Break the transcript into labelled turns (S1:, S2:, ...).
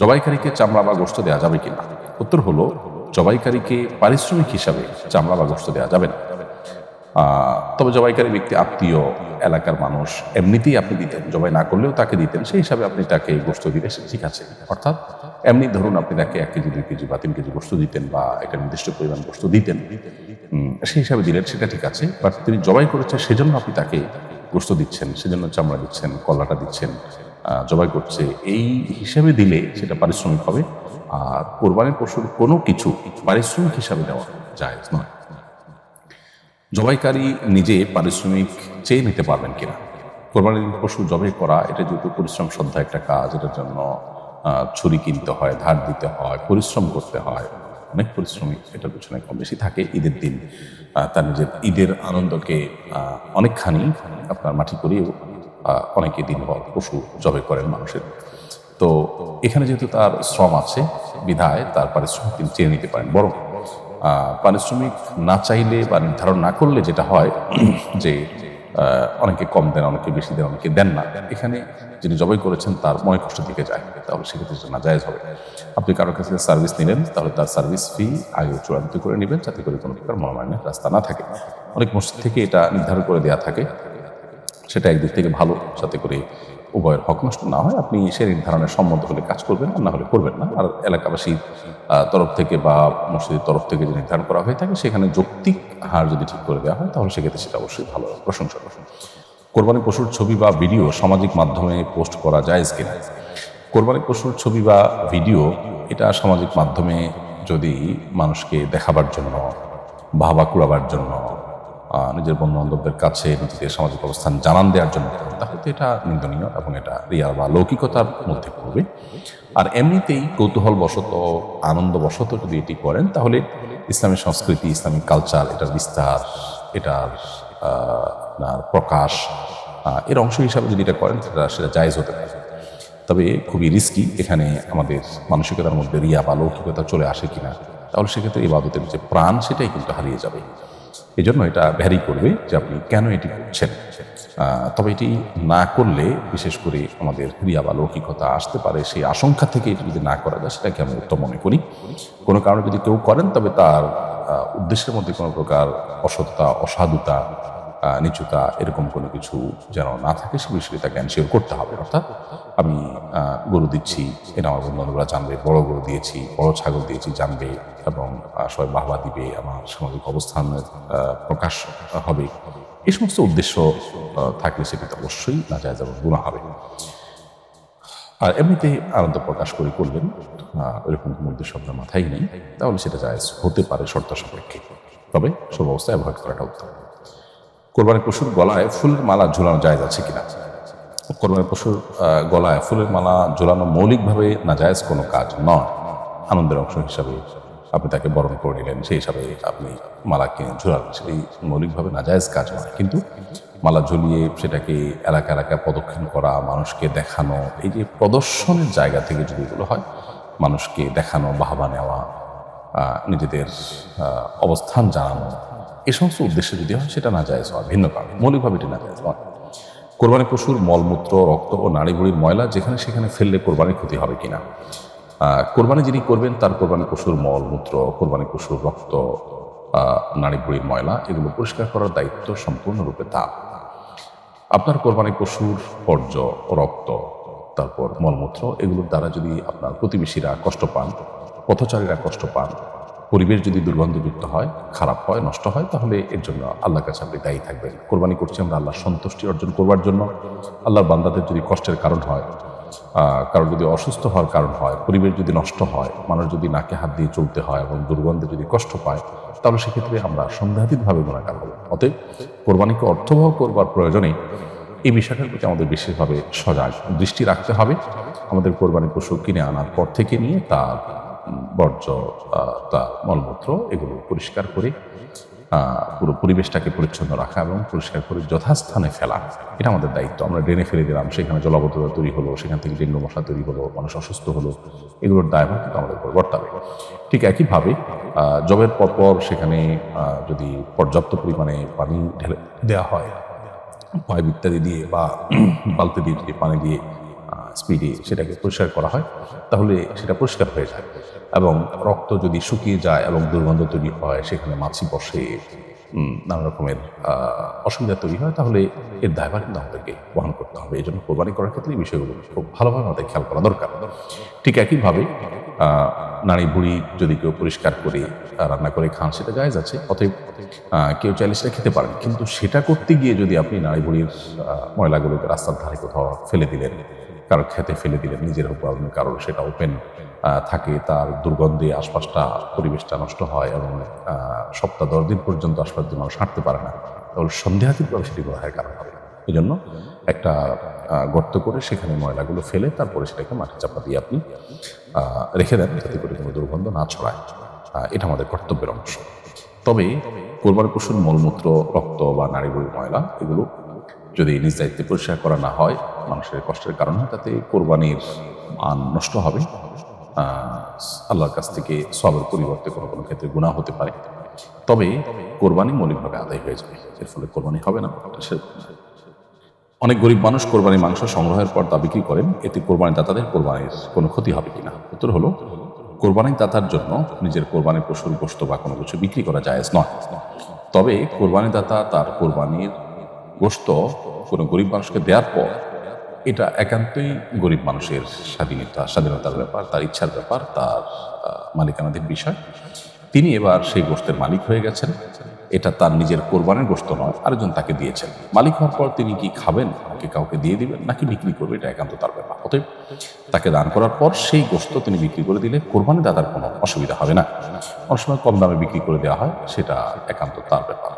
S1: জবাইকারীকে চামড়া বা গোশত দেওয়া যাবে কিনা? উত্তর হলো, জবাইকারীকে পারিশ্রমিক হিসাবে চামড়া বা গোশত দেওয়া যাবে না। তবে জবাইকারী ব্যক্তি আত্মীয়, এলাকার মানুষ, এমনিতেই আপনি দিতেন, জবাই না করলেও তাকে দিতেন, সেই হিসাবে আপনি তাকে গোশত দিলে ঠিক আছে। অর্থাৎ এমনি ধরুন আপনি তাকে 1 কেজি 2 কেজি বা 3 কেজি গোশত দিতেন বা একটা নির্দিষ্ট পরিমাণ গোশত দিতেন, সেই হিসাবে দিলেন, সেটা ঠিক আছে। বাট তিনি জবাই করেছে সেজন্য আপনি তাকে গোশত দিচ্ছেন, সেজন্য চামড়া দিচ্ছেন, কলাটা দিচ্ছেন, জবাই করছে, এই হিসাবে দিলে সেটা পারিশ্রমিক হবে। আর কোরবানির পশুর কোনো কিছু পারিশ্রমিক হিসাবে দেওয়া জায়েজ নয়। জবাইকারী নিজে পারিশ্রমিক চেয়ে নিতে পারবেন কিনা? কোরবানির পশু জবাই করা এটা যেহেতু পরিশ্রম সাধ্য একটা কাজ, এটার জন্য ছুরি কিনতে হয়, ধার দিতে হয়, পরিশ্রম করতে হয়, অনেক পরিশ্রমিক এটার পিছনে কম বেশি থাকে। ঈদের দিন তার নিজের ঈদের আনন্দকে অনেকখানি আপনার মাটি করেও অনেকে দিনভর পশু জবাই করেন মানুষের। তো এখানে যেহেতু তার শ্রম আছে, বিধায় তার পারিশ্রমিক তিনি চেয়ে নিতে পারেন। বরং পারিশ্রমিক না চাইলে বা নির্ধারণ না করলে যেটা হয় যে অনেকে কম দেন, অনেকে বেশি দেন, অনেকে দেন না, এখানে যিনি জবাই করেছেন তার মনে কষ্ট দিকে যায়, তাহলে সেক্ষেত্রে সেটা নাজায়েজ হবে। আপনি কারোর কাছে সার্ভিস নিলেন, তাহলে তার সার্ভিস ফি আগে চূড়ান্ত করে নেবেন, যাতে করে কোনো প্রকার মনোমালিন্যের রাস্তা না থাকে। অনেক মসজিদ থেকে এটা নির্ধারণ করে দেওয়া থাকে, সেটা একদিক থেকে ভালো, যাতে করে উভয়ের হক নষ্ট না হয়। আপনি সে নির্ধারণের সম্মত হলে কাজ করবেন, আর না হলে করবেন না। আর এলাকাবাসীর তরফ থেকে বা মসজিদের তরফ থেকে যে নির্ধারণ করা হয়ে থাকে, সেখানে যৌক্তিক হার যদি ঠিক করে দেওয়া হয়, তাহলে সেক্ষেত্রে সেটা অবশ্যই ভালো, প্রশংসা। কোরবানি পশুর ছবি বা ভিডিও সামাজিক মাধ্যমে পোস্ট করা জায়েজ কিনা? কোরবানি পশুর ছবি বা ভিডিও এটা সামাজিক মাধ্যমে যদি মানুষকে দেখাবার জন্য, বাহবা কুড়াবার জন্য, নিজের বন্ধু বান্ধবদের কাছে নিজেদের সামাজিক অবস্থান জানান দেওয়ার জন্য, তাহলে তো এটা নিন্দনীয় এবং এটা রিয়া বা লৌকিকতার মধ্যে পড়বে। আর এমনিতেই কৌতূহলবশত, আনন্দবশত যদি এটি করেন, তাহলে ইসলামী সংস্কৃতি, ইসলামিক কালচার, এটার বিস্তার, এটার আপনার প্রকাশ, এর অংশ হিসাবে যদি এটা করেন, সেটা জায়েজ হতে পারে। তবে খুবই রিস্কি, এখানে আমাদের মানসিকতার মধ্যে রিয়া বা লৌকিকতা চলে আসে কিনা, তাহলে সেক্ষেত্রে ইবাদতের যে প্রাণ সেটাই কিন্তু হারিয়ে যাবে। এই জন্য এটা ভ্যারি করবে যে আপনি কেন এটি করছেন। তবে এটি না করলে বিশেষ করে আমাদের রিয়া বা লৌকিকতা আসতে পারে, সেই আশঙ্কা থেকে এটি যদি না করা যায়, সেটাকে আমি উত্তম মনে করি। কোনো কারণে যদি কেউ করেন, তবে তার উদ্দেশ্যের মধ্যে কোনো প্রকার অসততা, অসাধুতা, নিচুতা এরকম কোনো কিছু যেন না থাকে, সে বিষয়ে তাকে এনশিওর করতে হবে। অর্থাৎ আমি গরু দিচ্ছি, এটা আমার বন্ধুবান্ধবরা জানবে, বড় গরু দিয়েছি, বড় ছাগল দিয়েছি জানবে, এবং সবাই বাহবা দিবে, আমার সামাজিক অবস্থানের প্রকাশ হবে, এই সমস্ত উদ্দেশ্য থাকলে সেটিতে অবশ্যই নাজায়েজ এবং গুনাহ হবে। আর এমনিতে আনন্দ প্রকাশ করে করলেন, ওইরকম কোনো উদ্দেশ্য আপনার মাথায় নেই, তাহলে সেটা জায়েজ হতে পারে শর্ত সাপেক্ষে, তবে সব অবস্থায় অ্যাভয়েড করাটা উত্তম। কোরবানির পশুর গলায় ফুলের মালা ঝুলানো জায়েজ আছে কিনা? কোরবানির পশুর গলায় ফুলের মালা ঝুলানো মৌলিকভাবে নাজায়েজ কোনো কাজ নয়। আনন্দের অংশ হিসাবে আপনি তাকে বরণ করে নিলেন, সেই হিসাবে আপনি মালা কিনে ঝুলালেন, সেটি মৌলিকভাবে নাজায়েজ কাজ নয়। কিন্তু মালা ঝুলিয়ে সেটাকে এলাকা এলাকা প্রদক্ষিণ করা, মানুষকে দেখানো, এই যে প্রদর্শনের জায়গা থেকে যদি এগুলো হয়, মানুষকে দেখানো, বাহবা নেওয়া, নিজেদের অবস্থান জানানো, এই সমস্ত উদ্দেশ্যে যদি হয়, সেটা নাজায়েজ হয়, ভিন্ন কারণ, মৌলিকভাবে এটি নাজায়েজ নয়। কোরবানি পশুর মলমূত্র, রক্ত ও নাড়িভুড়ির ময়লা যেখানে সেখানে ফেললে কোরবানির ক্ষতি হবে কিনা? কোরবানি যিনি করবেন, তার কোরবানি পশুর মলমূত্র, কোরবানি পশুর রক্ত, নাড়িভুড়ির ময়লা, এগুলো পরিষ্কার করার দায়িত্ব সম্পূর্ণরূপে তার। আপনার কোরবানি পশুর বর্জ্য, রক্ত, তারপর মলমূত্র, এগুলোর দ্বারা যদি আপনার প্রতিবেশীরা কষ্ট পান, পথচারীরা কষ্ট পান, পরিবেশ যদি দুর্গন্ধযুক্ত হয়, খারাপ হয়, নষ্ট হয়, তাহলে এর জন্য আল্লাহর কাছে আপনি দায়ী থাকবেন। কোরবানি করছি আমরা আল্লাহর সন্তুষ্টি অর্জন করবার জন্য। আল্লাহর বান্দাদের যদি কষ্টের কারণ হয়, কারোর যদি অসুস্থ হওয়ার কারণ হয়, পরিবেশ যদি নষ্ট হয়, মানুষ যদি নাকে হাত দিয়ে চলতে হয় এবং দুর্গন্ধে যদি কষ্ট পায়, তাহলে সেক্ষেত্রে আমরা সন্দেহাতীতভাবে গুনাহগার হব। অতএব কোরবানিকে অর্থবহ করবার প্রয়োজনে এই বিষয়টার প্রতি আমাদের বিশেষভাবে সজাগ দৃষ্টি রাখতে হবে। আমাদের কোরবানি পশু কিনে আনার পর থেকে নিয়ে তার বর্জ্য, তার মলমূত্র, এগুলো পরিষ্কার করে পুরো পরিবেশটাকে পরিচ্ছন্ন রাখা এবং পরিষ্কার করে যথাস্থানে ফেলা, এটা আমাদের দায়িত্ব। আমরা ড্রেনে ফেলে দিলাম, সেখানে জলাবদ্ধতা তৈরি হলো, সেখান থেকে ডেঙ্গু মশা তৈরি হলো, মানুষ অসুস্থ হলো, এগুলোর দায়ভার কিন্তু আমাদের উপর বর্তাবে। ঠিক একইভাবে জবের পরপর সেখানে যদি পর্যাপ্ত পরিমাণে পানি ঢেলে দেওয়া হয়, পাইপ ইত্যাদি দিয়ে বা বালতি দিয়ে যদি পানি দিয়ে স্পিডে সেটাকে পরিষ্কার করা হয়, তাহলে সেটা পরিষ্কার হয়ে যায়। এবং রক্ত যদি শুকিয়ে যায় এবং দুর্গন্ধ তৈরি হয়, সেখানে মাছি বসে, নানা রকমের অসুবিধা তৈরি হয়, তাহলে এর দায়ভার কিন্তু আমাদেরকে বহন করতে হবে। এই জন্য কোরবানি করার ক্ষেত্রে এই বিষয়গুলো খুব ভালোভাবে আমাদের খেয়াল করা দরকার। ঠিক একইভাবে নাড়ি ভুঁড়ি যদি কেউ পরিষ্কার করে রান্না করে খান, সেটা জায়েজ আছে। অতএব কেউ চাইলে সেটা খেতে পারেন, কিন্তু সেটা করতে গিয়ে যদি আপনি নাড়ি ভুঁড়ির ময়লাগুলোকে রাস্তার ধারে কোথাও ফেলে দিলেন, কারো খেতে ফেলে দিলেন, নিজের হোক বা কারোর, সেটা ওপেন থাকে, তার দুর্গন্ধে আশপাশটা, পরিবেশটা নষ্ট হয় এবং সপ্তাহ 10 দিন পর্যন্ত আশপাশ দিয়ে মানুষ হাঁটতে পারে না, তাহলে সন্দেহাতীতভাবে সেটি গ্রহের কারণ হবে। এই জন্য একটা গর্ত করে সেখানে ময়লাগুলো ফেলে তারপরে সেটাকে মাটি চাপা দিয়ে আপনি রেখে দেন, যাতে করে কোনো দুর্গন্ধ না ছড়ায়। এটা আমাদের কর্তব্যের অংশ। তবে কোরবানি পশুর মলমূত্র, রক্ত বা নাড়িভুঁড়ির ময়লা, এগুলো যদি নিজ দায়িত্বে পরিষ্কার করা না হয়, মানুষের কষ্টের কারণ হয়, তাতে কোরবানির মান নষ্ট হবে। আল্লাহর কাছ থেকে সওয়াবের পরিবর্তে কোনো কোনো ক্ষেত্রে গুনাহ হতে পারে। তবে কোরবানি মৌলিকভাবে আদায় হয়ে যাবে, এর ফলে কোরবানি হবে না। অনেক গরিব মানুষ কোরবানির মাংস সংগ্রহের পর তা বিক্রি করেন, এতে কোরবানি দাতাদের কোরবানির কোনো ক্ষতি হবে কিনা? উত্তর হলো, কোরবানি দাতার জন্য নিজের কোরবানির পশুর গোশত বা কোনো কিছু বিক্রি করা জায়েজ নয়। তবে কোরবানি দাতা তার কোরবানির গোশত কোনো গরিব মানুষকে দেওয়ার পর, এটা একান্তই গরিব মানুষের স্বাধীনতার ব্যাপার, তার ইচ্ছার ব্যাপার, তার মালিকানাধীন বিষয়। তিনি এবার সেই গোশতের মালিক হয়ে গেছেন। এটা তার নিজের কোরবানির গোশত নয়, আরেকজন তাকে দিয়েছেন। মালিক হওয়ার পর তিনি কি খাবেন, নাকি কাউকে দিয়ে দিবেন, নাকি বিক্রি করবে, এটা একান্ত তার ব্যাপার। অতএব তাকে দান করার পর সেই গোশত তিনি বিক্রি করে দিলে কোরবানি দাতার কোনো অসুবিধা হবে না। অনেক সময় কম দামে বিক্রি করে দেওয়া হয়, সেটা একান্ত তার ব্যাপার।